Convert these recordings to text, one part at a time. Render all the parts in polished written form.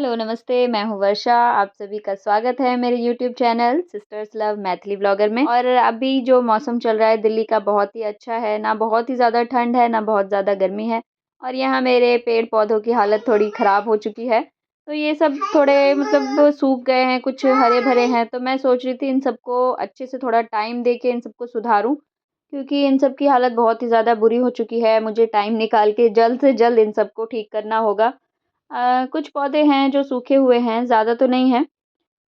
Hello, नमस्ते, मैं हूँ वर्षा। आप सभी का स्वागत है मेरे YouTube channel sisters love Maithili blogger में। और अभी जो मौसम चल रहा है दिल्ली का बहुत ही अच्छा है, ना बहुत ही ज़्यादा ठंड है, ना बहुत ज़्यादा गर्मी है। और यहाँ मेरे पेड़-पौधों की हालत थोड़ी ख़राब हो चुकी है, तो ये सब थोड़े मतलब सूख गए हैं, कुछ हरे-भरे हैं, तो मैं सोच रही थी इन सबको अच्छे से थोड़ा टाइम दे के इन सबको सुधारूँ, क्योंकि इन सब की हालत बहुत ही ज़्यादा बुरी हो चुकी है। मुझे टाइम निकाल के जल्द से जल्द इन सबको ठीक करना होगा। कुछ पौधे हैं जो सूखे हुए हैं, ज़्यादा तो नहीं हैं,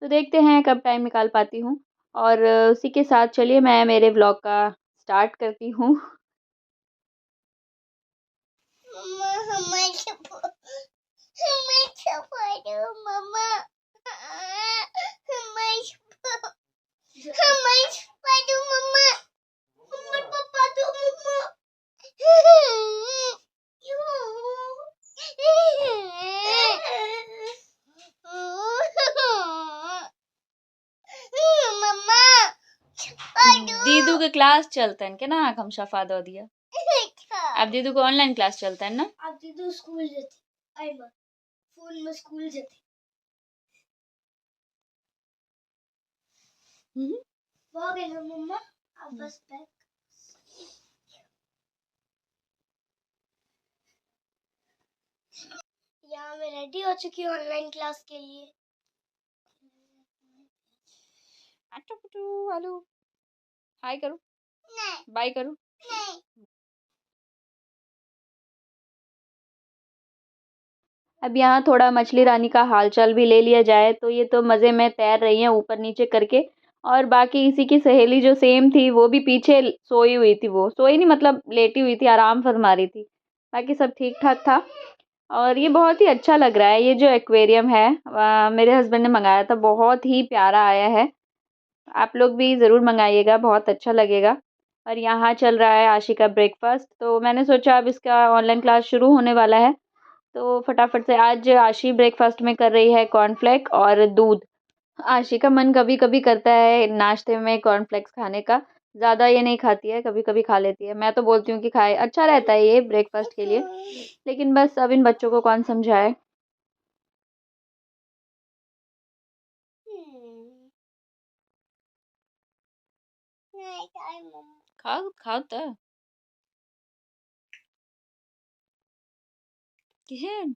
तो देखते हैं कब टाइम निकाल पाती हूँ। और उसी के साथ चलिए मैं मेरे व्लॉग का स्टार्ट करती हूँ। मम्मा हमारे मम्मा हमारे मम्मा हमारे पापा दो मम्मा दीदू के क्लास चलतन के ना हम शफा दो दिया। अब दीदू को ऑनलाइन क्लास चलता है ना। अब दीदू स्कूल जाती आई फोन में स्कूल जाती हो गई ना मम्मा। अब बस बैक यहाँ मैं रेडी हो चुकी हूँ ऑनलाइन क्लास के लिए। हेलो, हाय करो, नहीं बाय करो। नहीं अब यहाँ थोड़ा मछली रानी का हालचाल भी ले लिया जाए तो ये तो मज़े में तैर रही हैं ऊपर नीचे करके। और बाकी इसी की सहेली जो सेम थी वो भी पीछे सोई हुई थी, वो सोई नहीं मतलब लेटी हुई थी, आराम फरमा रही थी। बाकी सब ठीक ठाक था। और ये बहुत ही अच्छा लग रहा है, ये जो एक्वेरियम है मेरे हस्बैंड ने मंगाया था, बहुत ही प्यारा आया है। आप लोग भी ज़रूर मंगाइएगा, बहुत अच्छा लगेगा। और यहाँ चल रहा है आशी का ब्रेकफास्ट, तो मैंने सोचा अब इसका ऑनलाइन क्लास शुरू होने वाला है, तो फटाफट से आज आशी ब्रेकफास्ट में कर रही है कॉर्नफ्लेक और दूध। आशी का मन कभी-कभी करता है नाश्ते में कॉर्नफ्लेक्स खाने का, ज़्यादा ये नहीं खाती है, कभी-कभी खा लेती है। मैं तो बोलती हूँ कि खाए, अच्छा रहता है ये ब्रेकफास्ट के लिए, लेकिन बस अब इन बच्चों को कौन समझाए। नहीं खाई मम्मा। खाओ खाओ तो किहन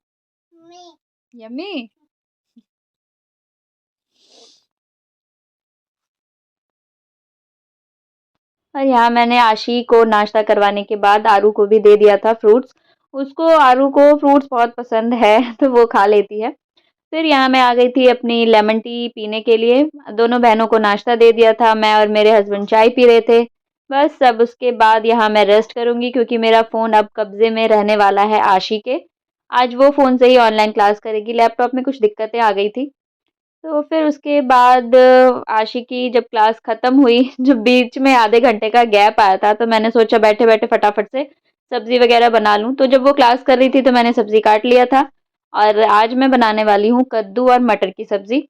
नहीं यम्मी। और यहाँ मैंने आशी को नाश्ता करवाने के बाद आरू को भी दे दिया था फ्रूट्स। उसको आरू को फ्रूट्स बहुत पसंद है तो वो खा लेती है। फिर यहाँ मैं आ गई थी अपनी लेमन टी पीने के लिए। दोनों बहनों को नाश्ता दे दिया था, मैं और मेरे हस्बैंड चाय पी रहे थे। बस अब उसके बाद यहाँ मैं रेस्ट करूँगी क्योंकि मेरा फ़ोन अब कब्ज़े में रहने वाला है आशी के। आज वो फ़ोन से ही ऑनलाइन क्लास करेगी, लैपटॉप में कुछ दिक्कतें आ गई थी। तो फिर उसके बाद आशी की जब क्लास ख़त्म हुई, जब बीच में आधे घंटे का गैप आया था, तो मैंने सोचा बैठे-बैठे फटाफट से सब्ज़ी वग़ैरह बना लूँ। तो जब वो क्लास कर रही थी तो मैंने सब्ज़ी काट लिया था और आज मैं बनाने वाली हूँ कद्दू और मटर की सब्ज़ी।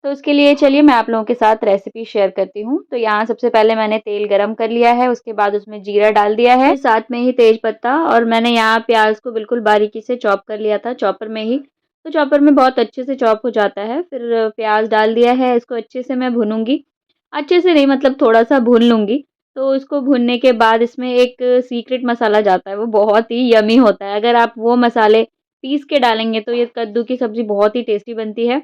तो उसके लिए चलिए मैं आप लोगों के साथ रेसिपी शेयर करती हूँ। तो यहाँ सबसे पहले मैंने तेल गरम कर लिया है, उसके बाद उसमें जीरा डाल दिया है, साथ में ही तेज पत्ता, और मैंने यहाँ प्याज़ को बिल्कुल बारीकी से चॉप कर लिया था चॉपर में ही। तो चॉपर में बहुत अच्छे से चॉप हो जाता है। फिर प्याज़ डाल दिया है, इसको अच्छे से मैं भूनूँगी। अच्छे से नहीं मतलब थोड़ा-सा भून लूँगी। तो इसको भूनने के बाद इसमें एक सीक्रेट मसाला जाता है, वो बहुत ही यम्मी होता है। अगर आप वो मसाले पीस के डालेंगे तो ये कद्दू की सब्ज़ी बहुत ही टेस्टी बनती है।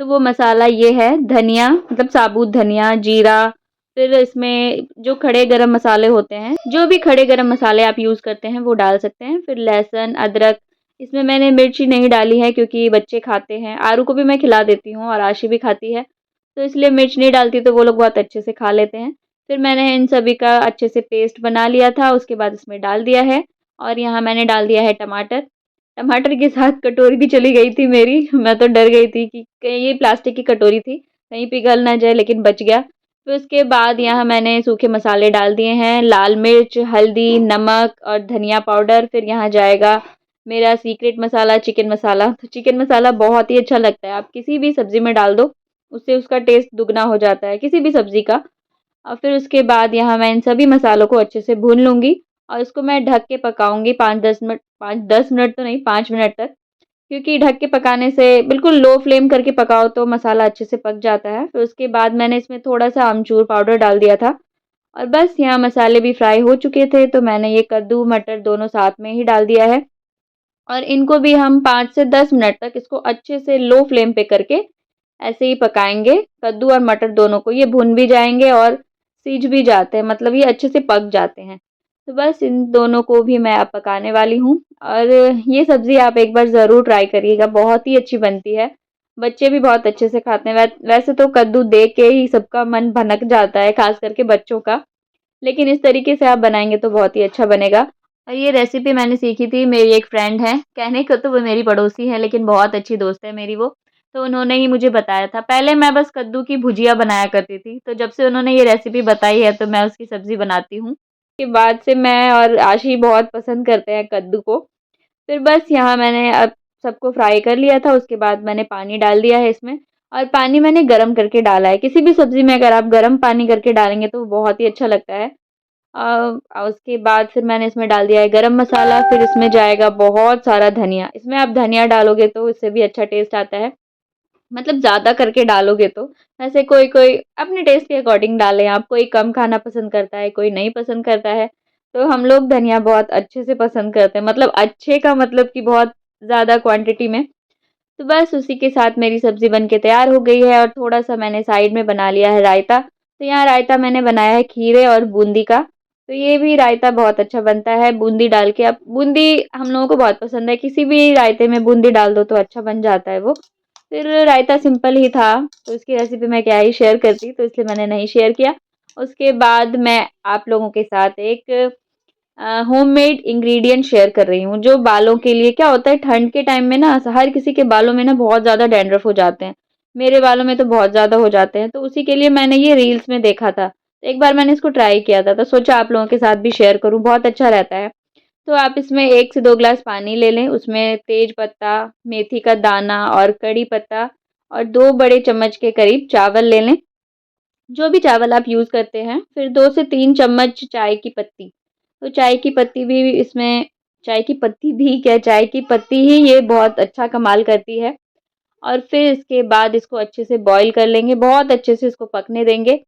तो वो मसाला ये है धनिया, मतलब साबुत धनिया, जीरा, फिर इसमें जो खड़े गरम मसाले होते हैं, जो भी खड़े गरम मसाले आप यूज़ करते हैं वो डाल सकते हैं। फिर लहसुन, अदरक, इसमें मैंने मिर्ची नहीं डाली है क्योंकि बच्चे खाते हैं। आरू को भी मैं खिला देती हूँ और आशी भी खाती है, तो इसलिए मिर्च नहीं डालती तो वो लोग बहुत अच्छे से खा लेते हैं। फिर मैंने इन सभी का अच्छे से पेस्ट बना लिया था, उसके बाद इसमें डाल दिया है और यहाँ मैंने डाल दिया है टमाटर। टमाटर के साथ कटोरी भी चली गई थी मेरी, मैं तो डर गई थी कि कहीं ये प्लास्टिक की कटोरी थी, कहीं पिघल ना जाए, लेकिन बच गया। फिर उसके बाद यहाँ मैंने सूखे मसाले डाल दिए हैं, लाल मिर्च, हल्दी, नमक और धनिया पाउडर। फिर यहाँ जाएगा मेरा सीक्रेट मसाला चिकन मसाला। तो चिकन मसाला बहुत ही अच्छा लगता है, आप किसी भी सब्ज़ी में डाल दो, उससे उसका टेस्ट दुगना हो जाता है, किसी भी सब्ज़ी का। और फिर उसके बाद यहाँ मैं इन सभी मसालों को अच्छे से भून लूँगी और इसको मैं ढक के पकाऊँगी 5-10 मिनट, 5-10 मिनट तो नहीं, 5 मिनट तक, क्योंकि ढक के पकाने से बिल्कुल लो फ्लेम करके पकाओ तो मसाला अच्छे से पक जाता है। फिर उसके बाद मैंने इसमें थोड़ा-सा अमचूर पाउडर डाल दिया था और बस यहाँ मसाले भी फ्राई हो चुके थे, तो मैंने ये कद्दू, मटर दोनों साथ में ही डाल दिया है और इनको भी हम 5 से 10 मिनट तक इसको अच्छे से लो फ्लेम पे करके ऐसे ही पकाएँगे। कद्दू और मटर दोनों को ये भुन भी जाएँगे और सीज भी जाते हैं, मतलब ये अच्छे से पक जाते हैं। तो बस इन दोनों को भी मैं अब पकाने वाली हूँ और ये सब्ज़ी आप एक बार ज़रूर ट्राई करिएगा, बहुत ही अच्छी बनती है। बच्चे भी बहुत अच्छे से खाते हैं। वैसे तो कद्दू देख के ही सबका मन भनक जाता है, ख़ास करके बच्चों का। लेकिन इस तरीके से आप बनाएँगे तो बहुत ही अच्छा बनेगा। और ये रेसिपी मैंने सीखी थी, मेरी एक फ्रेंड है, कहने को तो वो मेरी पड़ोसी है लेकिन बहुत अच्छी दोस्त है मेरी वो। तो उन्होंने ही मुझे बताया था। पहले मैं बस कद्दू की भुजिया बनाया करती थी, तो जब से उन्होंने ये रेसिपी बताई है तो मैं उसकी सब्ज़ी बनाती हूँ। के बाद से मैं और आशी बहुत पसंद करते हैं कद्दू को। फिर बस यहाँ मैंने अब सबको फ्राई कर लिया था, उसके बाद मैंने पानी डाल दिया है इसमें और पानी मैंने गरम करके डाला है। किसी भी सब्ज़ी में अगर आप गरम पानी करके डालेंगे तो बहुत ही अच्छा लगता है। उसके बाद फिर मैंने इसमें डाल दिया है गरम मसाला, फिर इसमें जाएगा बहुत सारा धनिया। इसमें आप धनिया डालोगे तो इससे भी अच्छा टेस्ट आता है, मतलब ज़्यादा करके डालोगे तो। वैसे कोई-कोई अपने टेस्ट के अकॉर्डिंग डालें आप, कोई कम खाना पसंद करता है, कोई नहीं पसंद करता है। तो हम लोग धनिया बहुत अच्छे से पसंद करते हैं, मतलब अच्छे का मतलब कि बहुत ज़्यादा क्वांटिटी में। तो बस उसी के साथ मेरी सब्ज़ी बन के तैयार हो गई है और थोड़ा-सा मैंने साइड में बना लिया है रायता। तो यहाँ रायता मैंने बनाया है खीरे और बूंदी का। तो ये भी रायता बहुत अच्छा बनता है बूंदी डाल के। अब बूंदी हम लोगों को बहुत पसंद है, किसी भी रायते में बूंदी डाल दो तो अच्छा बन जाता है वो। फिर रायता सिंपल ही था, तो उसकी रेसिपी मैं क्या ही शेयर करती, तो इसलिए मैंने नहीं शेयर किया। उसके बाद मैं आप लोगों के साथ एक होममेड इंग्रेडिएंट शेयर कर रही हूँ, जो बालों के लिए क्या होता है ठंड के टाइम में ना हर किसी के बालों में ना बहुत ज़्यादा डैंड्रफ हो जाते हैं। मेरे बालों में तो बहुत ज़्यादा हो जाते हैं, तो उसी के लिए मैंने ये रील्स में देखा था। एक बार मैंने इसको ट्राई किया था, तो सोचा आप लोगों के साथ भी शेयर करूँ, बहुत अच्छा रहता है। तो आप इसमें 1 से 2 ग्लास पानी ले लें, उसमें तेज पत्ता, मेथी का दाना और कड़ी पत्ता और 2 बड़े चम्मच के करीब चावल ले लें, जो भी चावल आप यूज़ करते हैं। फिर 2 से 3 चम्मच चाय की पत्ती, तो चाय की पत्ती भी इसमें, चाय की पत्ती भी क्या, चाय की पत्ती ही ये बहुत अच्छा कमाल करती है। और फिर इसके बाद इसको अच्छे से बॉयल कर लेंगे, बहुत अच्छे से इसको पकने देंगे।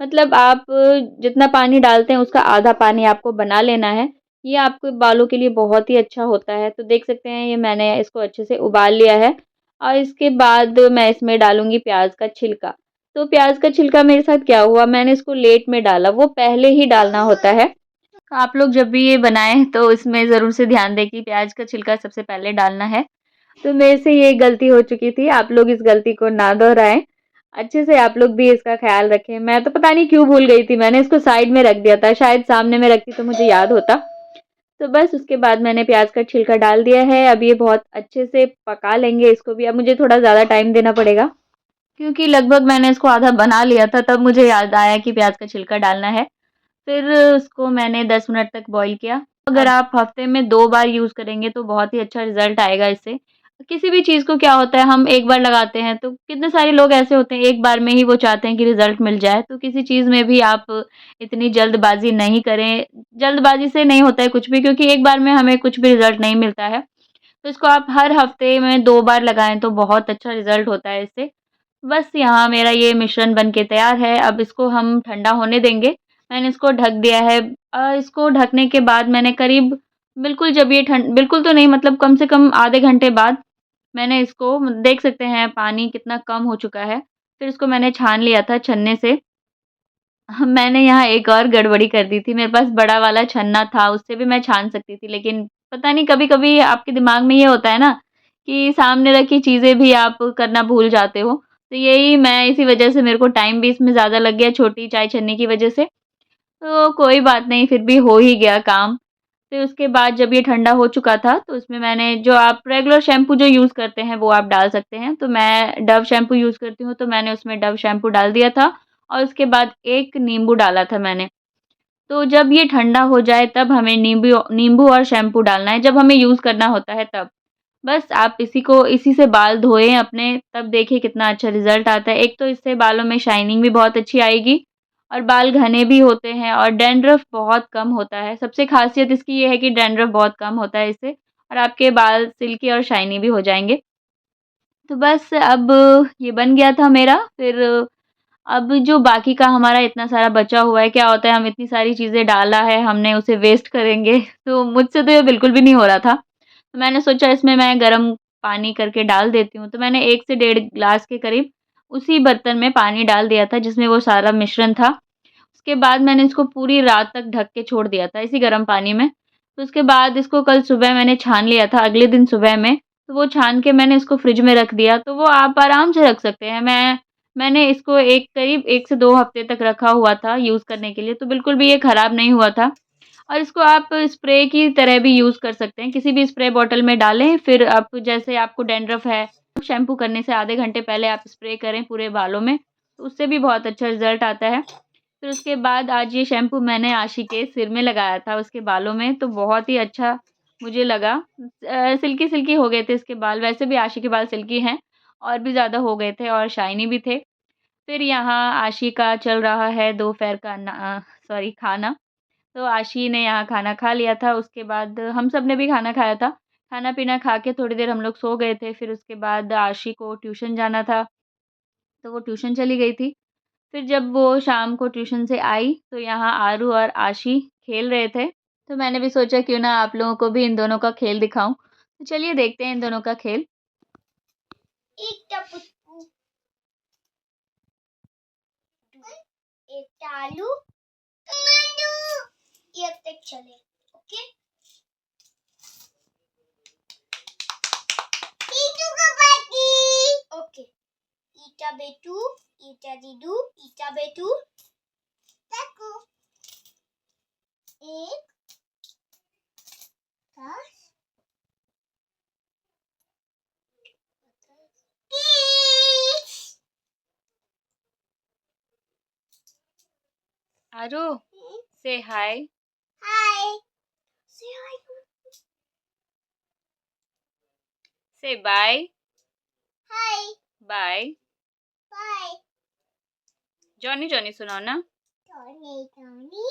मतलब आप जितना पानी डालते हैं उसका आधा पानी आपको बना लेना है। ये आपके बालों के लिए बहुत ही अच्छा होता है। तो देख सकते हैं ये मैंने इसको अच्छे से उबाल लिया है और इसके बाद मैं इसमें डालूँगी प्याज़ का छिलका। तो प्याज़ का छिलका मेरे साथ क्या हुआ, मैंने इसको लेट में डाला, वो पहले ही डालना होता है। आप लोग जब भी ये बनाएँ तो इसमें ज़रूर से ध्यान दें कि प्याज़ का छिलका सबसे पहले डालना है। तो मेरे से ये गलती हो चुकी थी, आप लोग इस गलती को ना दोहराएँ। अच्छे से आप लोग भी इसका ख़्याल रखें। मैं तो पता नहीं क्यों भूल गई थी, मैंने इसको साइड में रख दिया था, शायद सामने में रखती तो मुझे याद होता। तो बस उसके बाद मैंने प्याज़ का छिलका डाल दिया है, अब ये बहुत अच्छे से पका लेंगे इसको भी। अब मुझे थोड़ा ज़्यादा टाइम देना पड़ेगा, क्योंकि लगभग मैंने इसको आधा बना लिया था, तब मुझे याद आया कि प्याज़ का छिलका डालना है। फिर उसको मैंने 10 मिनट तक बॉयल किया। अगर आप हफ्ते में 2 बार यूज़ करेंगे तो बहुत ही अच्छा रिज़ल्ट आएगा इससे। किसी भी चीज़ को क्या होता है, हम एक बार लगाते हैं तो कितने सारे लोग ऐसे होते हैं एक बार में ही वो चाहते हैं कि रिज़ल्ट मिल जाए। तो किसी चीज़ में भी आप इतनी जल्दबाज़ी नहीं करें। जल्दबाज़ी से नहीं होता है कुछ भी, क्योंकि एक बार में हमें कुछ भी रिज़ल्ट नहीं मिलता है। तो इसको आप हर हफ्ते में 2 बार लगाएँ तो बहुत अच्छा रिज़ल्ट होता है इससे। बस यहाँ मेरा ये मिश्रण बन के तैयार है, अब इसको हम ठंडा होने देंगे। मैंने इसको ढक दिया है। इसको ढकने के बाद मैंने करीब, बिल्कुल जब ये ठंड, बिल्कुल तो नहीं, मतलब कम से कम आधे घंटे बाद मैंने इसको, देख सकते हैं पानी कितना कम हो चुका है। फिर इसको मैंने छान लिया था छन्ने से। मैंने यहाँ एक और गड़बड़ी कर दी थी, मेरे पास बड़ा वाला छन्ना था, उससे भी मैं छान सकती थी, लेकिन पता नहीं कभी-कभी आपके दिमाग में ये होता है ना कि सामने रखी चीज़ें भी आप करना भूल जाते हो। तो यही मैं, इसी वज़ह से मेरे को टाइम भी इसमें ज़्यादा लग गया छोटी चाय छन्नी की वज़ह से। तो कोई बात नहीं, फिर भी हो ही गया काम। फिर उसके बाद जब ये ठंडा हो चुका था, तो उसमें मैंने, जो आप रेगुलर शैम्पू जो यूज़ करते हैं, वो आप डाल सकते हैं। तो मैं डव शैम्पू यूज़ करती हूँ, तो मैंने उसमें डव शैम्पू डाल दिया था और उसके बाद 1 नींबू डाला था मैंने। तो जब ये ठंडा हो जाए तब हमें नींबू नींबू और शैम्पू डालना है, जब हमें यूज़ करना होता है तब। बस आप इसी से बाल धोएँ अपने, तब देखिए कितना अच्छा रिज़ल्ट आता है। एक तो इससे बालों में शाइनिंग भी बहुत अच्छी आएगी और बाल घने भी होते हैं और डैंड्रफ बहुत कम होता है। सबसे ख़ासियत इसकी ये है कि डैंड्रफ बहुत कम होता है इससे और आपके बाल सिल्की और शाइनी भी हो जाएँगे। तो बस अब ये बन गया था मेरा। फिर अब जो बाकी का हमारा इतना सारा बचा हुआ है, क्या होता है हम इतनी सारी चीज़ें डाला है, हमने उसे वेस्ट करेंगे, तो मुझसे तो ये बिल्कुल भी नहीं हो रहा था। तो मैंने सोचा इसमें मैं गरम पानी करके डाल देती हूँ, तो मैंने 1 से डेढ़ ग्लास के करीब उसी बर्तन में पानी डाल दिया था जिसमें वो सारा मिश्रण था। उसके बाद मैंने इसको पूरी रात तक ढक के छोड़ दिया था इसी गरम पानी में। तो उसके बाद इसको कल सुबह मैंने छान लिया था, अगले दिन सुबह में, तो वो छान के मैंने इसको फ्रिज में रख दिया, तो वो आप आराम से रख सकते हैं। मैंने इसको एक करीब 1 से 2 हफ्ते तक रखा हुआ था यूज़ करने के लिए, तो बिल्कुल भी ये खराब नहीं हुआ था। और इसको आप स्प्रे की तरह भी यूज़ कर सकते हैं, किसी भी स्प्रे बॉटल में डालें, फिर आप जैसे आपको डैंड्रफ है, शैम्पू करने से आधे घंटे पहले आप स्प्रे करें पूरे बालों में, तो उससे भी बहुत अच्छा रिज़ल्ट आता है। फिर उसके बाद आज ये शैम्पू मैंने आशी के सिर में लगाया था, उसके बालों में, तो बहुत ही अच्छा मुझे लगा। सिल्की-सिल्की हो गए थे इसके बाल, वैसे भी आशी के बाल सिल्की हैं और भी ज़्यादा हो गए थे और शाइनी भी थे। फिर यहाँ आशी का चल रहा है दोपहर का खाना। तो आशी ने यहाँ खाना खा लिया था, उसके बाद हम सब ने भी खाना खाया था। खाना-पीना खा के थोड़ी देर हम लोग सो गए थे, फिर उसके बाद आशी को ट्यूशन जाना था, तो वो ट्यूशन चली गई थी। फिर जब वो शाम को ट्यूशन से आई, तो यहाँ आरू और आशी खेल रहे थे, तो मैंने भी सोचा क्यों ना आप लोगों को भी इन दोनों का खेल दिखाऊँ। तो चलिए देखते हैं इन दोनों का खेल। एक आलू टमाटो ये तक चले ओके ईटू का पार्टी ओके ईटा बेटू ईटा दीदू ईटा बेटू ताकू एक दस आरू, से हाय। हाय से हाय से bye. Hi bye. Bye Johnny Johnny सुनाओ ना। Tony Tony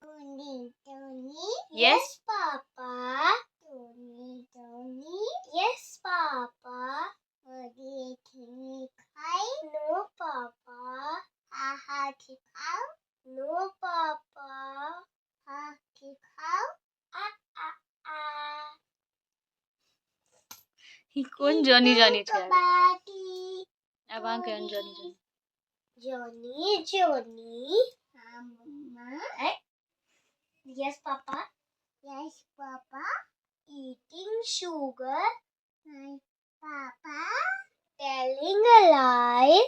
Tony Tony Yes? Papa Tony Tony yes papa मुझे खिलनी खाई नो पापा आहा खाओ नो पापा हा खाओ आ आ आ ही कौन जॉनी जॉनी छे? कबाटी अब वहाँ कौन जॉनी जॉनी? जॉनी जॉनी हाँ मम्मा Yes, Papa. Yes, Papa. Eating sugar. Yes, Papa. Telling a lie.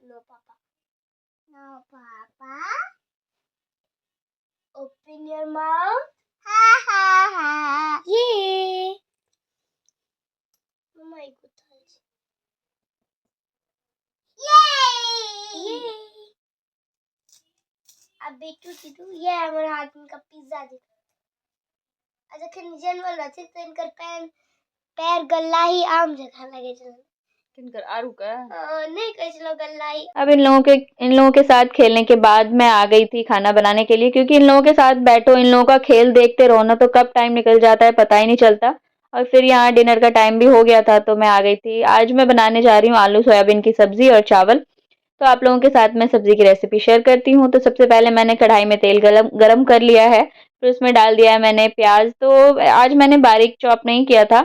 No, Papa. No, Papa. Open your mouth. Ha ha ha. Yeah. Oh my goodness. Yay! Yay! अब बेटू दीदू ये हमारा हाथ में का pizza दिखा अच्छा खन जनवल अछि तो इनकर पैर गल्ला ही आम जगह लगे चल किनकर आरू का? नहीं कह चलो गल्ला ही। अब इन लोगों के साथ खेलने के बाद मैं आ गई थी खाना बनाने के लिए, क्योंकि इन लोगों के साथ बैठो, इन लोगों का खेल देखते रहो ना, तो कब टाइम निकल जाता है पता ही नहीं चलता। और फिर यहाँ डिनर का टाइम भी हो गया था, तो मैं आ गई थी। आज मैं बनाने जा रही हूँ आलू सोयाबीन की सब्जी और चावल। तो आप लोगों के साथ मैं सब्जी की रेसिपी शेयर करती हूँ। तो सबसे पहले मैंने कढ़ाई में तेल गरम कर लिया है, फिर उसमें डाल दिया है मैंने प्याज। तो आज मैंने बारीक चॉप नहीं किया था,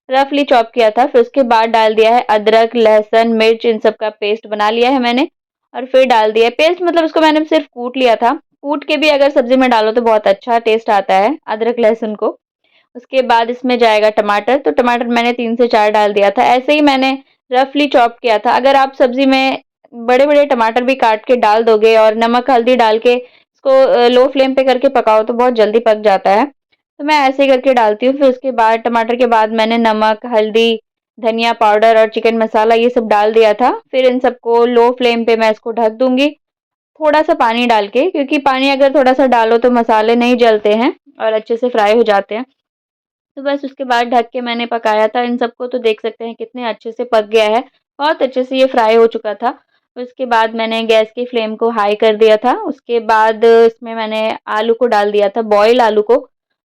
रफली चॉप किया था। फिर उसके बाद डाल दिया है अदरक, लहसुन, मिर्च, इन सब का पेस्ट बना लिया है मैंने। और फिर डाल दिया पेस्ट, मतलब इसको मैंने सिर्फ कूट लिया था। कूट के भी अगर सब्जी में डालो तो बहुत अच्छा टेस्ट आता है अदरक लहसुन को। उसके बाद इसमें जाएगा टमाटर, तो टमाटर मैंने 3 से 4 डाल दिया था। ऐसे ही मैंने रफली चॉप किया था। अगर आप सब्जी में बड़े-बड़े टमाटर भी काट के डाल दोगे और नमक हल्दी डाल के इसको लो फ्लेम पे करके पकाओ तो बहुत जल्दी पक जाता है। तो मैं ऐसे ही करके डालती हूँ। फिर उसके बाद टमाटर के बाद मैंने नमक, हल्दी, धनिया पाउडर और चिकन मसाला ये सब डाल दिया था। फिर इन सबको लो फ्लेम पे मैं इसको ढक दूँगी, थोड़ा-सा पानी डाल के, क्योंकि पानी अगर थोड़ा-सा डालो तो मसाले नहीं जलते हैं और अच्छे से फ्राई हो जाते हैं। तो बस उसके बाद ढक के मैंने पकाया था इन सबको, तो देख सकते हैं कितने अच्छे से पक गया है। बहुत अच्छे से ये फ्राई हो चुका था। उसके बाद मैंने गैस की फ्लेम को हाई कर दिया था। उसके बाद इसमें मैंने आलू को डाल दिया था, बॉयल आलू को।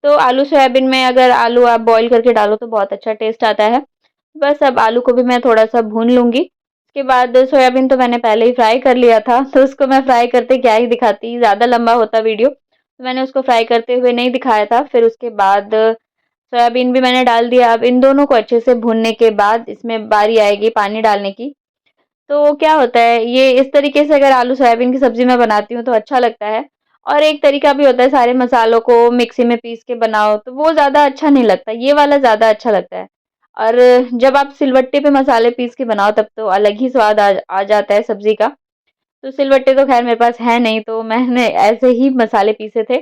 तो आलू सोयाबीन में अगर आलू आप बॉयल करके डालो तो बहुत अच्छा टेस्ट आता है। बस अब आलू को भी मैं थोड़ा-सा भून लूँगी। उसके बाद सोयाबीन तो मैंने पहले ही फ्राई कर लिया था, तो उसको मैं फ्राई करते क्या ही दिखाती, ज़्यादा लंबा होता वीडियो। तो मैंने उसको फ्राई करते हुए नहीं दिखाया था। फिर उसके बाद सोयाबीन भी मैंने डाल दिया। अब इन दोनों को अच्छे से भूनने के बाद इसमें बारी आएगी पानी डालने की। तो क्या होता है, ये इस तरीके से अगर आलू सोयाबीन की सब्ज़ी मैं बनाती हूँ तो अच्छा लगता है। और एक तरीका भी होता है सारे मसालों को मिक्सी में पीस के बनाओ, तो वो ज़्यादा अच्छा नहीं लगता, ये वाला ज़्यादा अच्छा लगता है। और जब आप सिलबट्टे पे मसाले पीस के बनाओ तब तो अलग ही स्वाद आ जाता है सब्ज़ी का। तो सिलबट्टे तो ख़ैर मेरे पास है नहीं, तो मैंने ऐसे ही मसाले पीसे थे।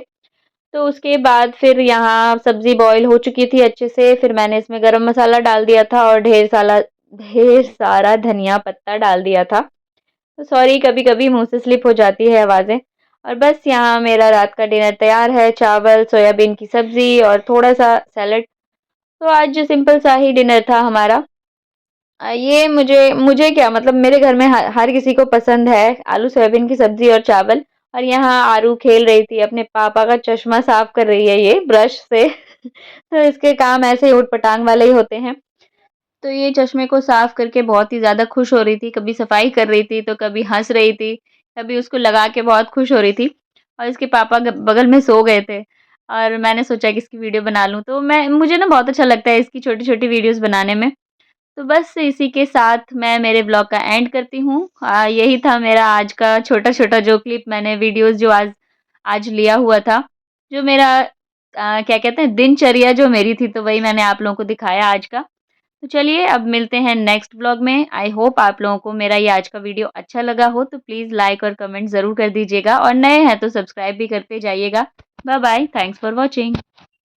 तो उसके बाद फिर यहाँ सब्ज़ी बॉयल हो चुकी थी अच्छे से, फिर मैंने इसमें गरम मसाला डाल दिया था और ढेर सारा धनिया पत्ता डाल दिया था। तो सॉरी, कभी-कभी मुँह से स्लिप हो जाती है आवाज़ें। और बस यहाँ मेरा रात का डिनर तैयार है, चावल, सोयाबीन की सब्ज़ी और थोड़ा-सा सैलेड। तो आज सिंपल सा ही डिनर था हमारा। ये मुझे मुझे क्या मतलब मेरे घर में हर किसी को पसंद है आलू सोयाबीन की सब्ज़ी और चावल। और यहाँ आरू खेल रही थी, अपने पापा का चश्मा साफ कर रही है ये ब्रश से। तो इसके काम ऐसे ऊट-पटांग वाले ही होते हैं। तो ये चश्मे को साफ करके बहुत ही ज़्यादा खुश हो रही थी, कभी सफाई कर रही थी, तो कभी हँस रही थी, कभी उसको लगा के बहुत खुश हो रही थी। और इसके पापा बगल में सो गए थे और मैंने सोचा कि इसकी वीडियो बना लूँ। तो मैं मुझे ना बहुत अच्छा लगता है इसकी छोटी-छोटी वीडियोज़ बनाने में। तो बस इसी के साथ मैं मेरे ब्लॉग का एंड करती हूँ। यही था मेरा आज का छोटा-छोटा जो क्लिप मैंने वीडियोज़ जो आज आज लिया हुआ था। जो मेरा क्या कहते हैं दिनचर्या जो मेरी थी, तो वही मैंने आप लोगों को दिखाया आज का। तो चलिए अब मिलते हैं नेक्स्ट व्लॉग में। आई होप आप लोगों को मेरा ये आज का वीडियो अच्छा लगा हो, तो प्लीज़ लाइक और कमेंट ज़रूर कर दीजिएगा और नए हैं तो सब्सक्राइब भी करते जाइएगा। Bye bye, thanks for watching.